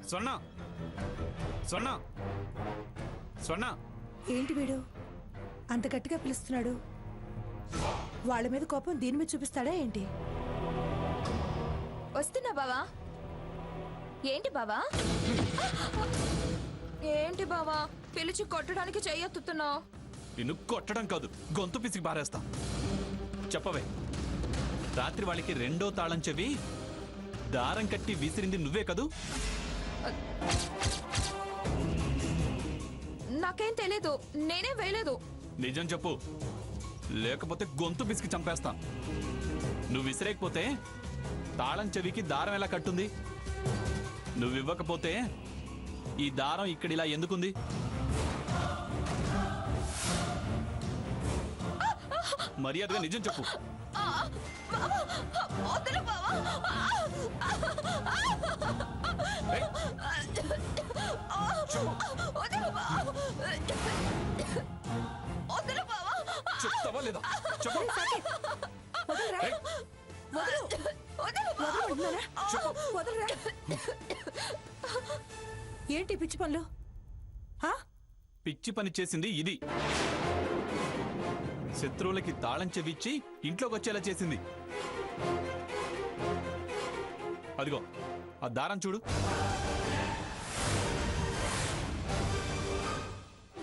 స్వర్ణ స్వర్ణ స్వర్ణ ఏంటి వీడు అంత గట్టిగా పిలుస్తున్నాడు? వాళ్ళ మీద కోపం దీని మీద చూపిస్తాడా ఏంటి? వస్తున్నా బావా. ఏంటి బావా? ఏంటి బావా పిలిచి కొట్టడానికి చెయ్యెత్తుతున్నావు? నిన్ను కొట్టడం కాదు, గొంతు పిసికి పారేస్తా. చెప్పవే, రాత్రి వాళ్ళకి రెండో తాళం చెవి దారం కట్టి విసిరింది నువ్వే కదూ? నాకేం తెలీదు, నేనే వేయలేదు. నిజం చెప్పు, లేకపోతే గొంతు పిసికి చంపేస్తా. నువ్వు విసిరేకపోతే తాళం చెవికి దారం ఎలా కట్టుంది? నువ్వివ్వకపోతే ఈ దారం ఇక్కడిలా ఎందుకుంది? మర్యాదగా నిజం చెప్పు. వదలు బావా. ఏయ్, వదలు బావా. వదలు బావా. చెప్తావా లేదా? చెప్పు. వదలరా. ఏయ్, వదలు. వదలు బావా. వదలమంటున్నారా? చెప్పు. వదలరా. ఏంటి పిచ్చి పనులు? ఆ? పిచ్చి పని చేసింది ఇది. శత్రువులకి తాళం చెవిచ్చి ఇంట్లోకి వచ్చేలా చేసింది. అదిగో ఆ దారం చూడు.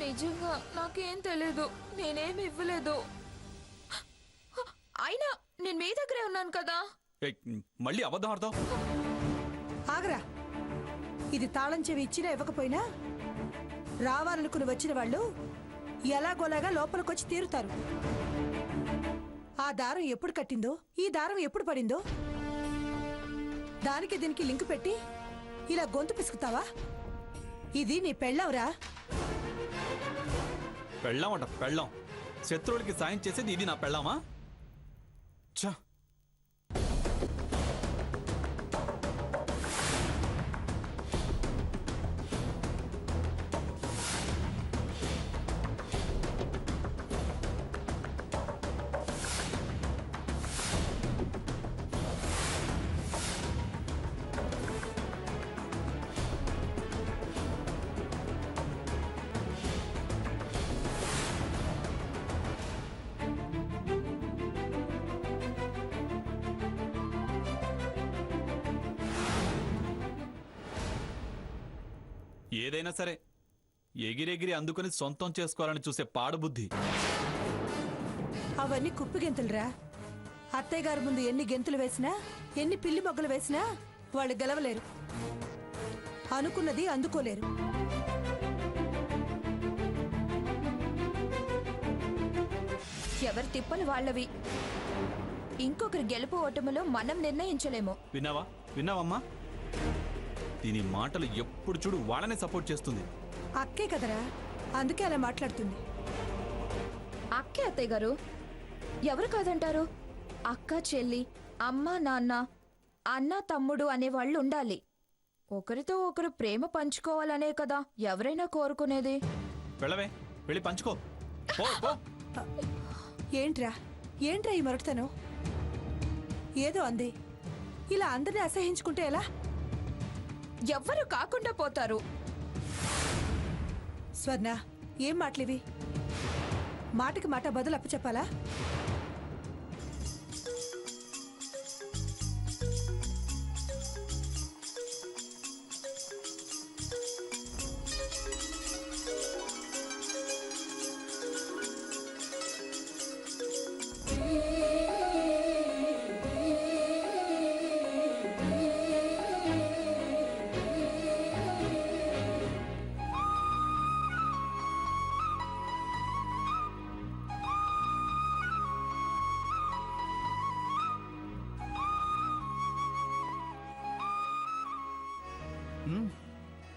నిజంగా నాకేం తెలీదు, నేనేమి ఇవ్వలేదు. అయినా నేను మీ దగ్గరే ఉన్నాను కదా. ఏయ్, మళ్ళీ అబద్ధం ఆడతావు. ఆగరా. ఇది తాళం చెవి ఇచ్చినా ఇవ్వకపోయినా రావాలనుకుని వచ్చిన వాళ్ళు ఎలాగోలాగా లోపలికొచ్చి తీరుతారు. ఆ దారం ఎప్పుడు కట్టిందో, ఈ దారం ఎప్పుడు పడిందో దానికి దీనికి లింకు పెట్టి ఇలా గొంతు పిసుకుతావా? ఇది నీ పెళ్ళంరా. పెళ్ళాం అంట, పెళ్ళాం. శత్రువులకి సాయం చేసేది ఇది నా పెళ్ళామా? ఛ! ఏదైనా సరే ఎగిరెగిరి అందుకుని సొంతం చేసుకోవాలని చూసే పాడుబుద్ధి. అవన్నీ కుప్పి గెంతులురా. అత్తయ్య గారి ముందు ఎన్ని గెంతులు వేసినా, ఎన్ని పిల్లి మొగ్గలు వేసినా వాళ్ళు గెలవలేరు. అనుకున్నది అందుకోలేరు. ఎవరి తిప్పలు వాళ్ళవి. ఇంకొకరి గెలుపు ఓటములో మనం నిర్ణయించలేము. విన్నావా? విన్నావమ్మా? దీని మాటలు ఎప్పుడు చూడు వాళ్ళనే సపోర్ట్ చేస్తుంది. అక్కే కదరా, అందుకే అలా మాట్లాడుతుంది. అక్కే అత్తయ్య గారు, ఎవరు కాదంటారు? అక్క చెల్లి, అమ్మ నాన్న, అన్న తమ్ముడు అనేవాళ్ళు ఉండాలి. ఒకరితో ఒకరు ప్రేమ పంచుకోవాలనే కదా ఎవరైనా కోరుకునేది. వెళ్ళవే, వెళ్ళి పంచుకో. పో, పో. ఏంట్రా ఏంట్రా ఈ మరొకతనం? ఏదో అంది, ఇలా అందరినీ అసహించుకుంటే ఎలా? ఎవ్వరు కాకుండా పోతారు. స్వర్ణ, ఏం మాటలివి? మాటకి మాట బదులు అప్పు చెప్పాలా?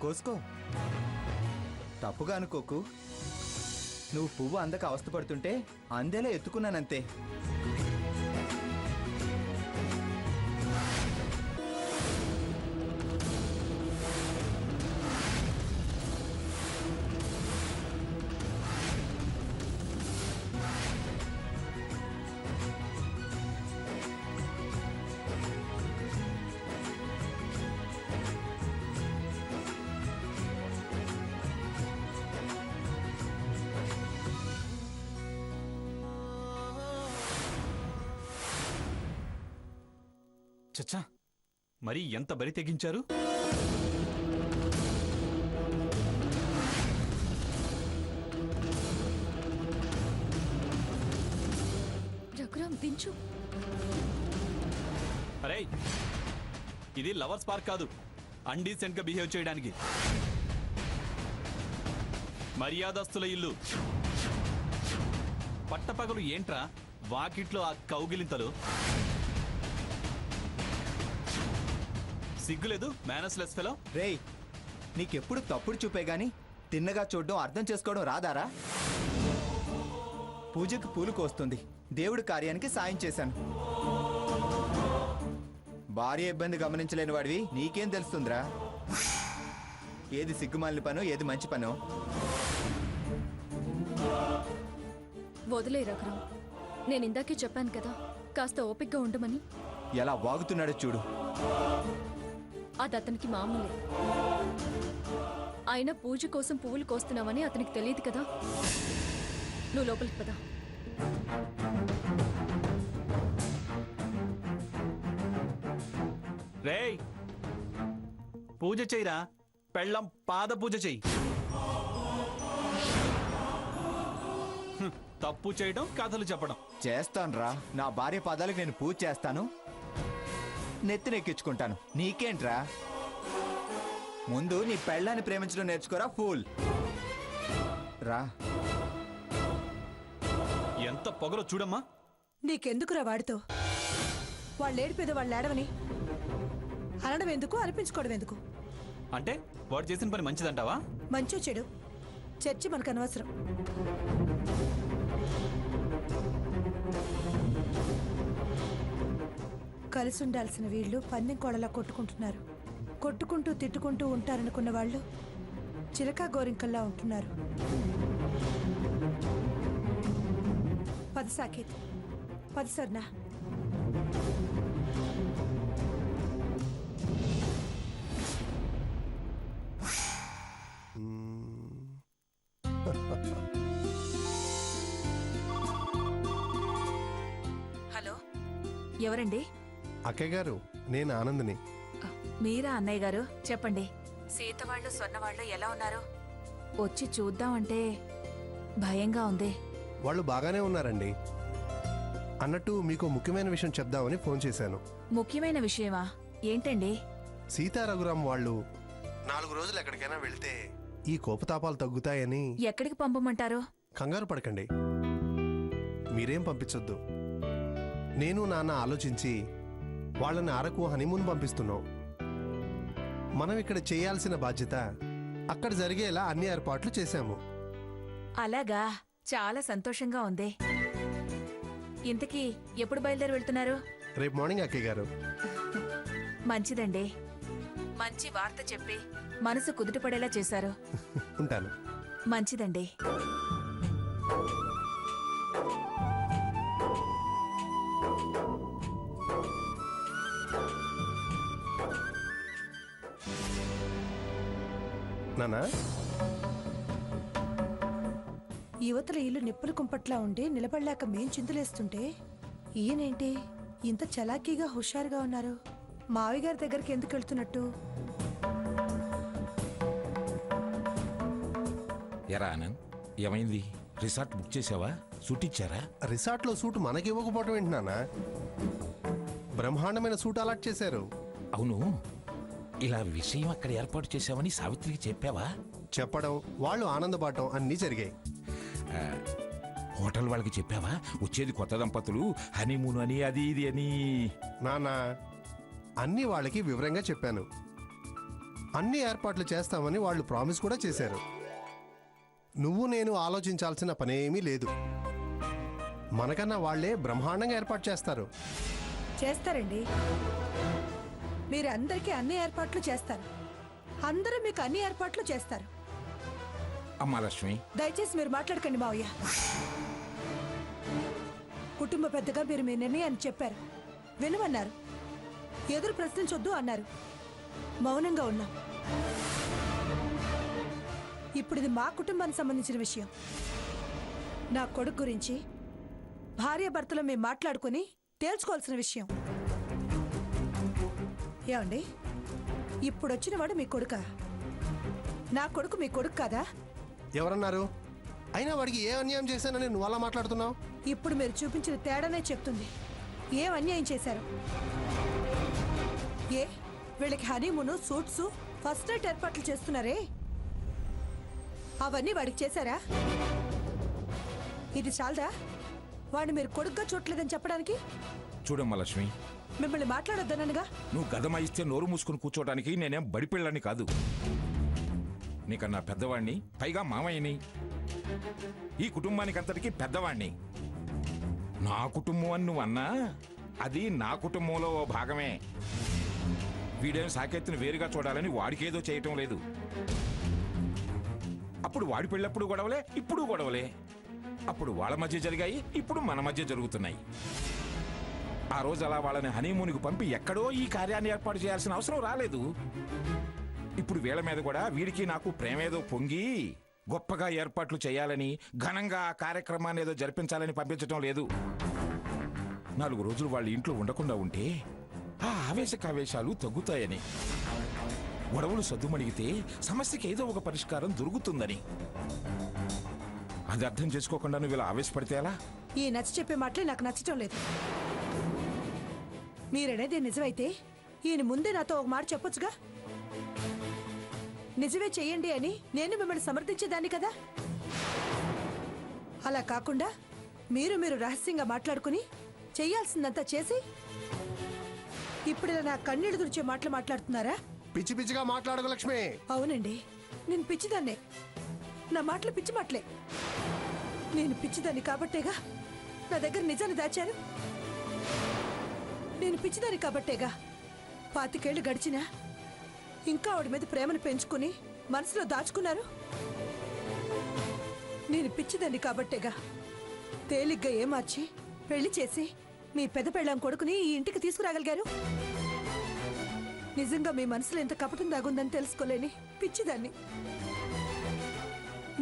కోసుకో, తప్పుగా అనుకోకు. నువ్వు పువ్వు అందక అవస్థపడుతుంటే అందేలా ఎత్తుకున్నానంతే. చచ్చా, మరి ఎంత బరి తెగించారు? రఘురామ్ దించు. అరే, ఇది లవర్స్ పార్క్ కాదు అన్డీసెంట్ గా బిహేవ్ చేయడానికి. మర్యాదస్తుల ఇల్లు. పట్టపగలు ఏంట్రా వాకిట్లో ఆ కౌగిలింతలు? సిగ్గులేదు మేనస్ లెస్ ఫెలో? రేయ్, నీకెప్పుడు తప్పుడు చూపే గాని తిన్నగా చూడడం అర్థం చేసుకోవడం రాదారా? పూజకి పూలు కోస్తుంది, దేవుడి కార్యానికి సాయం చేశాను. భార్య ఇబ్బంది గమనించలేని వాడివి నీకేం తెలుస్తుందిరా? ఏది సిగ్గుమాలిన పనో ఏది మంచి పనో? వదిలే రఘురామ్, నేను ఇందాకే చెప్పాను కదా కాస్త ఓపిగ్గా ఉండమని. ఎలా వాగుతున్నాడో చూడు. అది అతనికి మామూలే. అయినా పూజ కోసం పువ్వులు కోస్తున్నామని అతనికి తెలియదు కదా. నువ్వు లోపలికి పదా. రేయ్, పూజ చెయ్యరా, పెళ్ళం పాద పూజ చెయ్యి. తప్పు చేయడం, కథలు చెప్పడం. చేస్తానురా, నా భార్య పాదాలకు నేను పూజ చేస్తాను, నెత్తినెక్కించుకుంటాను. నీకేంట్రా? ముందు నీ పెళ్ళాన్ని ప్రేమించడం నేర్చుకోరా ఫూల్. రా. ఎంత పొగరో చూడమ్మా. నీకెందుకురా వాడితో? వాళ్ళు ఏడిపేదో వాళ్ళు ఏడవని. అనడం ఎందుకు, అనిపించుకోవడం ఎందుకు? అంటే వాడు చేసిన పని మంచిదంటావా? మంచో చెడు చర్చి మనకు అనవసరం. కలిసి ఉండాల్సిన వీళ్ళు పందెం కోడలా కొట్టుకుంటున్నారు. కొట్టుకుంటూ తిట్టుకుంటూ ఉంటారనుకున్న వాళ్ళు చిలకా గోరింకల్లా ఉంటున్నారు. పది సాకేత్, పది సర్నా. హలో, ఎవరండి? అక్కయ్య గారు, నేను ఆనందని. మీరా అన్నయ్య గారు? చెప్పండి. సీత వాళ్ళు స్వర్ణ వాళ్ళు ఎలా ఉన్నారు? వచ్చి చూద్దామంటే భయంగా ఉంది. వాళ్ళు బాగానే ఉన్నారండి. అన్నట్టు మీకు ముఖ్యమైన విషయం చెప్దామని ఫోన్ చేశాను. ముఖ్యమైన విషయమా? ఏంటండి? సీతా రఘురాం వాళ్ళు 4 రోజులు ఎక్కడికైనా వెళ్తే ఈ కోపతాపాలు తగ్గుతాయని. ఎక్కడికి పంపమంటారు? కంగారు పడకండి, మీరేం పంపించొద్దు. నేను నాన్న ఆలోచించి వాళ్ళని అరకు హనీమూన్ పంపిస్తున్నాం. మనం ఇక్కడ చేయాల్సిన బాధ్యత అక్కడ జరిగేలా అన్ని ఏర్పాట్లు చేశాము. అలాగా, చాలా సంతోషంగా ఉంది. ఇంతకీ ఎప్పుడు బయలుదేరి వెళ్తున్నారు? రేపు మార్నింగ్ అక్కయ్య గారు. మంచిదండి, మంచి వార్త చెప్పి మనసు కుదుటపడేలా చేశారు. ఉంటాను. మంచిదండి. నానా, యువతల ఇల్లు నిప్పుల కుంపట్లా ఉండి నిలబడలేక మేం చింతలేస్తుంటే ఈయనేంటి ఇంత చలాకీగా హుషారుగా ఉన్నారు? మావి గారి దగ్గరికి ఎందుకు వెళ్తున్నట్టు? ఎరా ఆనంద్, ఏమైంది? రిసార్ట్ బుక్ చేసావా? సూట్ ఇచ్చారా? రిసార్ట్లో సూట్ మనకి ఇవ్వకపోవటం ఏంటి నాన్న? బ్రహ్మాండమైన సూట్ అలాట్ చేశారు. అవును, ఇలా విషయం అక్కడ ఏర్పాటు చేశావని సావిత్రికి చెప్పావా? చెప్పడం, వాళ్ళు ఆనందపడటం అన్నీ జరిగాయి. హోటల్ వాళ్ళకి చెప్పావా? వచ్చేది కొత్త దంపతులు, హనీమూన్ అని, అది ఇది అని. నాన్న, అన్నీ వాళ్ళకి వివరంగా చెప్పాను. అన్ని ఏర్పాట్లు చేస్తామని వాళ్ళు ప్రామిస్ కూడా చేశారు. నువ్వు నేను ఆలోచించాల్సిన పనేమీ లేదు. మనకన్నా వాళ్లే బ్రహ్మాండంగా ఏర్పాటు చేస్తారు. చేస్తారండి, మీరు అందరికీ అన్ని ఏర్పాట్లు చేస్తారు. అందరూ మీకు అన్ని ఏర్పాట్లు చేస్తారు. అమ్మా లక్ష్మి, దయచేసి మీరు మాట్లాడకండి మావయ్య. కుటుంబ పెద్దగా మీరు మీ నిర్ణయాన్ని చెప్పారు, వినమన్నారు. ఎదురు ప్రశ్నించొద్దు అన్నారు, మౌనంగా ఉన్నాం. ఇప్పుడు ఇది మా కుటుంబానికి సంబంధించిన విషయం. నా కొడుకు గురించి భార్యాభర్తలు మేము మాట్లాడుకుని తేల్చుకోవాల్సిన విషయం. ఏమండి ఇప్పుడు వచ్చిన వాడు మీ కొడుకా? నా కొడుకు మీ కొడుకు కాదా? ఎవరన్నారు? అయినా వాడికి ఏ అన్యాయం చేశానని నువ్వు అలా మాట్లాడుతున్నావు? ఇప్పుడు మీరు చూపించిన తేడానే చెప్తుంది. ఏం అన్యాయం చేశారు? ఏ వీళ్ళకి హనీమూను, సూట్స్, ఫస్ట్ నైట్ ఏర్పాట్లు చేస్తున్నారే, అవన్నీ వాడికి చేశారా? ఇది చాలదా వాడిని మీరు కొడుగ్గా చూడలేదని చెప్పడానికి? చూడమ్మా లక్ష్మి, మిమ్మల్ని మాట్లాడొద్దనగా నువ్వు గదమ ఇస్తే నోరు మూసుకుని కూర్చోడానికి నేనేం బడిపిల్లని కాదు. నీకన్నా పెద్దవాణ్ణి, పైగా మామయ్యని, ఈ కుటుంబానికి అంతటికీ పెద్దవాణ్ణి. నా కుటుంబం అని నువ్వు అన్నా అది నా కుటుంబంలో ఓ భాగమే. వీడేం సాకేత్తుని వేరుగా చూడాలని వాడికేదో చేయటం లేదు. అప్పుడు వాడి పెళ్ళప్పుడు గొడవలే, ఇప్పుడు గొడవలే. అప్పుడు వాళ్ళ మధ్య జరిగాయి, ఇప్పుడు మన మధ్య జరుగుతున్నాయి. ఆ రోజు అలా వాళ్ళని హనీమూన్కి పంపి ఎక్కడో ఈ కార్యాన్ని ఏర్పాటు చేయాల్సిన అవసరం రాలేదు. ఇప్పుడు వీళ్ళ మీద కూడా వీడికి నాకు ప్రేమేదో పొంగి గొప్పగా ఏర్పాట్లు చేయాలని, ఘనంగా ఆ కార్యక్రమాన్ని ఏదో జరిపించాలని పంపించటం లేదు. 4 రోజులు వాళ్ళ ఇంట్లో ఉండకుండా ఉంటే ఆ ఆవేశకావేశాలు తగ్గుతాయని, గొడవలు సద్దుమణిగితే సమస్యకి ఏదో ఒక పరిష్కారం దొరుకుతుందని. అది అర్థం చేసుకోకుండా నువ్వు ఇలా ఆవేశపడితే ఎలా? ఈ నచ్చ చెప్పే మాటలే నాకు నచ్చటం లేదు. మీరనేది నిజమైతే ఈయన ముందే నాతో ఒక మాట చెప్పొచ్చుగా. నిజమే చెయ్యండి అని నేను మిమ్మల్ని సమర్థించేదాన్ని కదా. అలా కాకుండా మీరు రహస్యంగా మాట్లాడుకుని చెయ్యాల్సిందంతా చేసి ఇప్పుడు ఇలా నా కన్నీళ్లు తుడిచే మాటలు మాట్లాడుతున్నారా? పిచ్చి పిచ్చిగా మాట్లాడకు లక్ష్మి. అవునండి, నేను పిచ్చిదాన్నే. నా మాటలు పిచ్చి మాటలే. నేను పిచ్చిదాన్ని కాబట్టేగా నా దగ్గర నిజాన్ని దాచారు. నేను పిచ్చిదాన్ని కాబట్టేగా 25 ఏళ్లు గడిచినా ఇంకా ఆవిడ మీద ప్రేమను పెంచుకుని మనసులో దాచుకున్నారు. నేను పిచ్చిదాన్ని కాబట్టేగా తేలిగ్గా ఏమార్చి పెళ్లి చేసి మీ పెద్ద పెళ్ళాం కొడుకుని ఈ ఇంటికి తీసుకురాగలిగారు. నిజంగా మీ మనసులో ఎంత కపటం దాగుందని తెలుసుకోలేని పిచ్చిదాన్ని.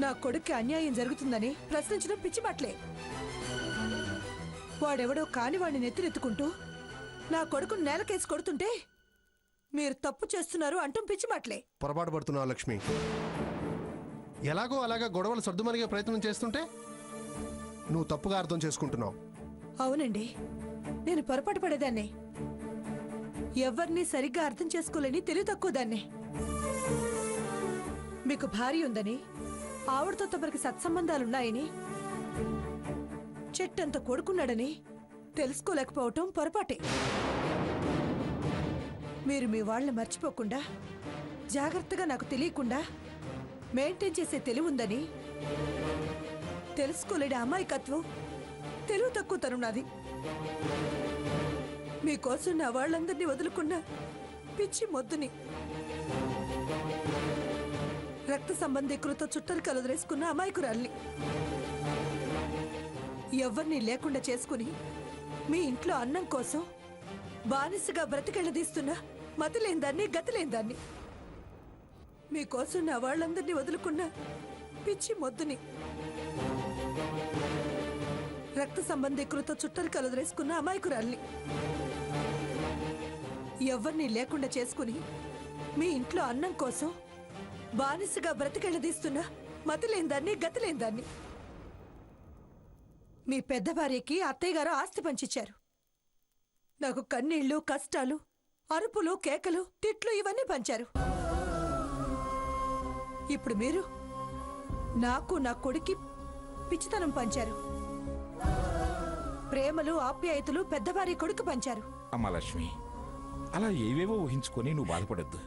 నా కొడుక్కి అన్యాయం జరుగుతుందని ప్రశ్నించడం పిచ్చి మాటలే. వాడెవడో కాని వాడిని నెత్తినెత్తుకుంటూ నా కొడుకును నేలకేసి కొడుతుంటే మీరు తప్పు చేస్తున్నారు అంటం పిచ్చి మాటలే. పొరపాటు పడుతున్నావు లక్ష్మి. ఎలాగో అలాగా గొడవలు సర్దుమనిగే ప్రయత్నం చేస్తుంటే నువ్వు తప్పుగా అర్థం చేసుకుంటున్నావు. అవునండి, నేను పొరపాటు పడేదాన్ని. ఎవరిని సరిగ్గా అర్థం చేసుకోలేని తెలివి తక్కువ దాన్ని. మీకు భార్య ఉందని, ఆవిడతో తమరికి సత్సంబంధాలున్నాయని, చెట్టంత కొడుకున్నాడని తెలుసుకోలేకపోవటం పొరపాటే. మీరు మీ వాళ్ళని మర్చిపోకుండా, జాగ్రత్తగా నాకు తెలియకుండా మెయింటైన్ చేసే తెలివి ఉందని తెలుసుకోలేని అమాయకత్వం, తెలివి తక్కువ తరుణాది. మీకోసం నా వాళ్ళందరినీ వదులుకున్న పిచ్చి మొద్దుని, రక్త సంబంధీకులతో చుట్టరికలు వదిలేసుకున్న అమాయకురాల్ని, ఎవరిని లేకుండా చేసుకుని మీ ఇంట్లో అన్నం కోసం బానిసగా బ్రతికెళ్ళదీస్తున్న మతిలేందాన్ని, గతిలేందాన్ని. మీకోసం నా వాళ్ళందరినీ వదులుకున్న పిచ్చి మొద్దుని, రక్త సంబంధీకులతో చుట్టరికలు వదిలేసుకున్న అమాయకురాల్ని, ఎవరిని లేకుండా చేసుకుని మీ ఇంట్లో అన్నం కోసం బానిసగా బ్రతికెళ్ళదీస్తున్న మతిలేందాన్ని, గతిలేందాన్ని. మీ పెద్ద భార్యకి అత్తయ్య గారు ఆస్తి పంచిచ్చారు. నాకు కన్నీళ్లు, కష్టాలు, అరుపులు, కేకలు, తిట్లు ఇవన్నీ పంచారు. ఇప్పుడు మీరు నాకు, నా కొడుక్కి పిచ్చితనం పంచారు. ప్రేమలు, ఆప్యాయతలు పెద్ద భార్య కొడుకు పంచారు. అమ్మా లక్ష్మి, అలా ఏవేవో ఊహించుకొని నువ్వు బాధపడద్దు.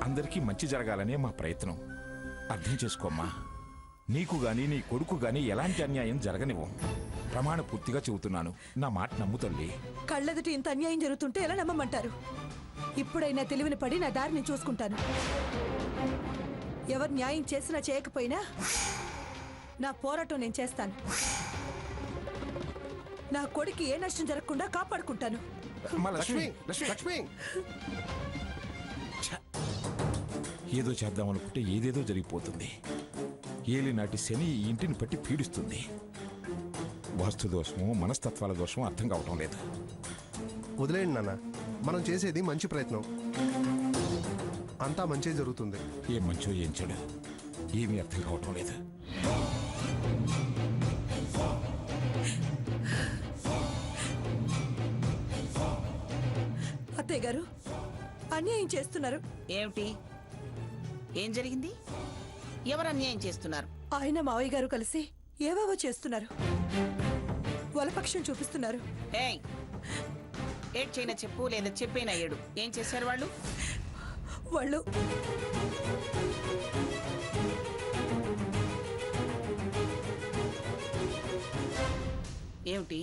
అందరికీ మంచి జరగాలనే మా ప్రయత్నం. అర్థం చేసుకోమ్మా. నీకు గాని నీ కొడుకు గాని ఎలాంటి అన్యాయం జరగనివ్వం. ప్రమాణ పూర్తిగా చెబుతున్నాను, నా మాట నమ్ము తల్లి. కళ్ళెదుటి ఇంత అన్యాయం జరుగుతుంటే ఎలా నమ్మమంటారు? ఇప్పుడైనా తెలివిని పడి నా దారిని చూసుకుంటాను. ఎవరు న్యాయం చేసినా చేయకపోయినా నా పోరాటం నేను చేస్తాను. నా కొడుకు ఏ నష్టం జరగకుండా కాపాడుకుంటాను. అమ్మా లక్ష్మి, లక్ష్మి లక్ష్మి ఏదో చేద్దామనుకుంటే ఏదేదో జరిగిపోతుంది. ఏలినాటి శని ఈ ఇంటిని పట్టి పీడిస్తుంది. వాస్తు దోషమో మనస్తత్వాల దోషమో అర్థం కావటం లేదు. వదిలేయండి నాన్న. మనం చేసేది మంచి ప్రయత్నం, అంతా మంచి జరుగుతుంది. ఏం మంచో ఏం చెడు ఏమీ అర్థం కావటం లేదు. అత్తయ్య గారు అన్యాయం చేస్తున్నారు. ఏమిటి? ఏం జరిగింది? ఎవరు అన్యాయం చేస్తున్నారు? ఆయన మావయ్య గారు కలిసి ఏవేవో చేస్తున్నారు. వలపక్షం చూపిస్తున్నారు. ఏయ్, ఏడ్ చేయన చెప్పు, లేదా చెప్పేనా ఏడు. ఏం చేశారు వాళ్ళు? వాళ్ళు ఏమిటి?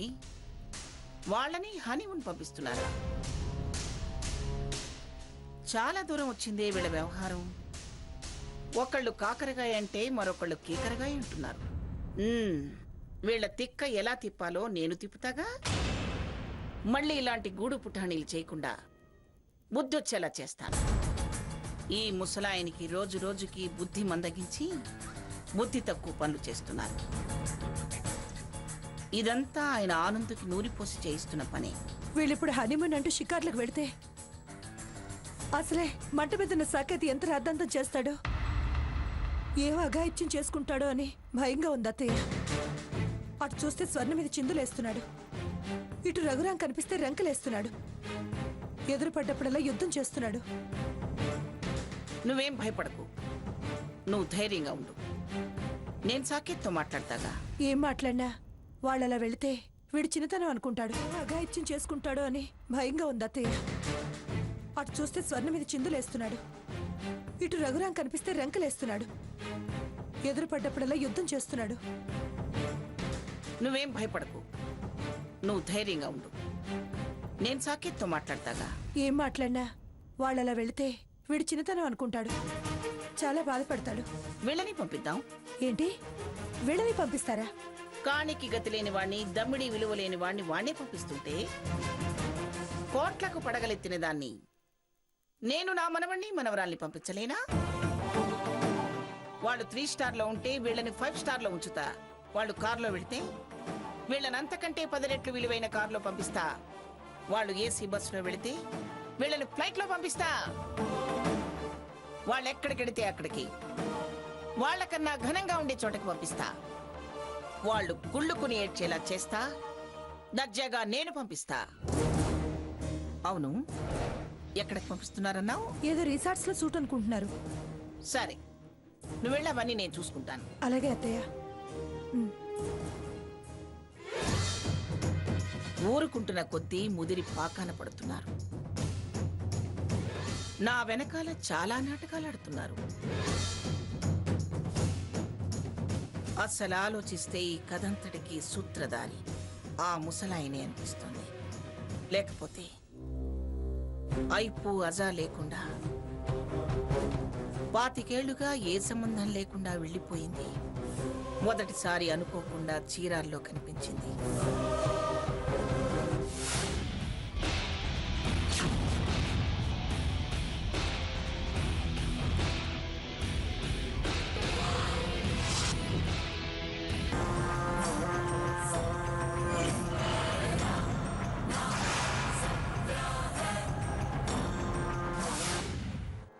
వాళ్ళని హనీమూన్ పంపిస్తున్నారా? చాలా దూరం వచ్చిందే వీళ్ళ వ్యవహారం. ఒకళ్ళు కాకరకాయ అంటే మరొకళ్ళు కీకరకాయ అంటున్నారు. వీళ్ళ తిక్క ఎలా తిప్పాలో నేను తిప్పుతాగా. మళ్ళీ ఇలాంటి గూడు పుటాణీలు చేయకుండా బుద్ధొచ్చేలా చేస్తాను. ఈ ముసలాయనికి రోజు రోజుకి బుద్ధి మందగించి బుద్ధి తక్కువ పనులు చేస్తున్నారు. ఇదంతా ఆయన ఆనందుకి నూరిపోసి చేయిస్తున్న పని. వీళ్ళిప్పుడు హనీమూన్ అంటూ షికార్లకు వెళితే అసలే మంట మీద సాకేతి ఎంత రాద్ధాంతం చేస్తాడో, ఏ అఘాయిత్యం చేసుకుంటాడో అని భయంగా ఉంది అత్తయ్య. అటు చూస్తే స్వర్ణ మీద చిందులేస్తున్నాడు, ఇటు రఘురాం కనిపిస్తే రంకలేస్తున్నాడు, ఎదురుపడ్డప్పుడల్లా యుద్ధం చేస్తున్నాడు. నువ్వేం భయపడకు, నువ్వు ధైర్యంగా ఉండు. నేను సాకేత్తో మాట్లాడతాగా. ఏం మాట్లాడినా వాళ్ళలా వెళితే వీడు చిన్నతనం అనుకుంటాడు, అఘాయిత్యం చేసుకుంటాడో అని భయంగా ఉంది అత్తయ్య. అటు చూస్తే స్వర్ణ మీద చిందులేస్తున్నాడు, ఇటు రఘురాం కనిపిస్తే రంకలేస్తున్నాడు, ఎదురుపడ్డప్పుడల్లా యుద్ధం చేస్తున్నాడు. నువ్వేం భయపడకు, నువ్వు ధైర్యంగా ఉండు. నేను సాకేత్తో మాట్లాడతాగా. ఏం మాట్లాడినా వాళ్ళలా వెళితే వీడు చిన్నతనం అనుకుంటాడు, చాలా బాధపడతాడు. వీళ్ళని పంపిద్దాం. ఏంటి, వీళ్ళని పంపిస్తారా? కానికి గతి లేని వాణ్ణి, దమ్మిడి విలువ లేని వాణ్ణి వాణ్ణే పంపిస్తుంటే కోట్లకు పడగలెత్తిన దాన్ని నేను నా మనవణ్ణి మనవరాల్ని పంపించలేనా? వాళ్ళు 3 స్టార్లో ఉంటే వీళ్ళని 5 స్టార్లో ఉంచుతా. వాళ్ళు కారులో వెళితే వీళ్ళని అంతకంటే 10 రెట్లు విలువైన కారులో పంపిస్తా. వాళ్ళు ఏసీ బస్సులో వెళితే వీళ్ళని ఫ్లైట్లో పంపిస్తా. వాళ్ళు ఎక్కడికెడితే అక్కడికి, వాళ్ళకన్నా ఘనంగా ఉండే చోటకి పంపిస్తా. వాళ్ళు గుళ్ళుకుని ఏడ్చేలా చేస్తా. దర్జాగా నేను పంపిస్తా. అవును, ఎక్కడికి పంపిస్తున్నారన్నావు? ఏదో రిసార్ట్స్ లో సూట్ అనుకుంటున్నారు. సరే, నువ్వు వెళ్ళవన్నీ నేను చూసుకుంటాను. అలాగే అత్తయ్య. ఊరుకుంటున్న కొద్దీ ముదిరి పాకాన పడుతున్నారు. నా వెనకాల చాలా నాటకాలు ఆడుతున్నారు. అస్సలు ఆలోచిస్తే ఈ కథంతటికి సూత్రధారి ఆ ముసలాయనే అనిపిస్తుంది. లేకపోతే ఐపు అజా లేకుండా 25 ఏ సంబంధం లేకుండా వెళ్ళిపోయింది. మొదటిసారి అనుకోకుండా చీరాల్లో కనిపించింది.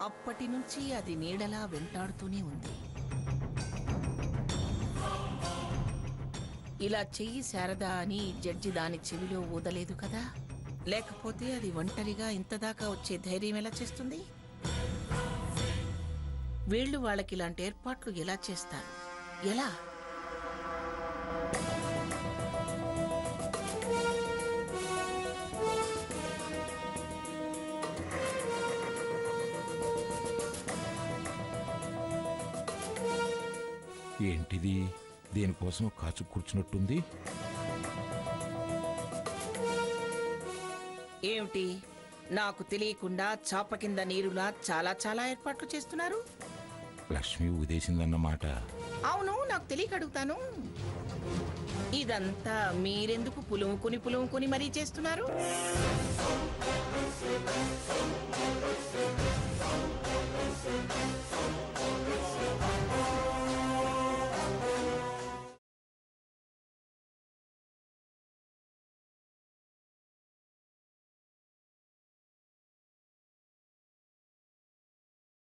అప్పటి నుంచి అది నీడలా వెంటాడుతూనే ఉంది. ఇలా చెయ్యి శారదా అని జడ్జి దాని చెవిలో ఊదలేదు కదా. లేకపోతే అది ఒంటరిగా ఇంతదాకా వచ్చే ధైర్యం ఎలా చేస్తుంది? వీళ్ళు వాళ్ళకి ఇలాంటి ఏర్పాట్లు ఎలా చేస్తారు? ఎలా? ఏంటిది? దేనికోసం కాచు కూర్చున్నట్టుంది. ఏమిటి, నాకు తెలియకుండా చాప కింద నీరులా చాలా చాలా ఏర్పాట్లు చేస్తున్నారు? లక్ష్మి ఉదేశిందన్నమాట. అవును, నాకు తెలియక అడుగుతాను. ఇదంతా మీరెందుకు పులుముకుని మరీ చేస్తున్నారు?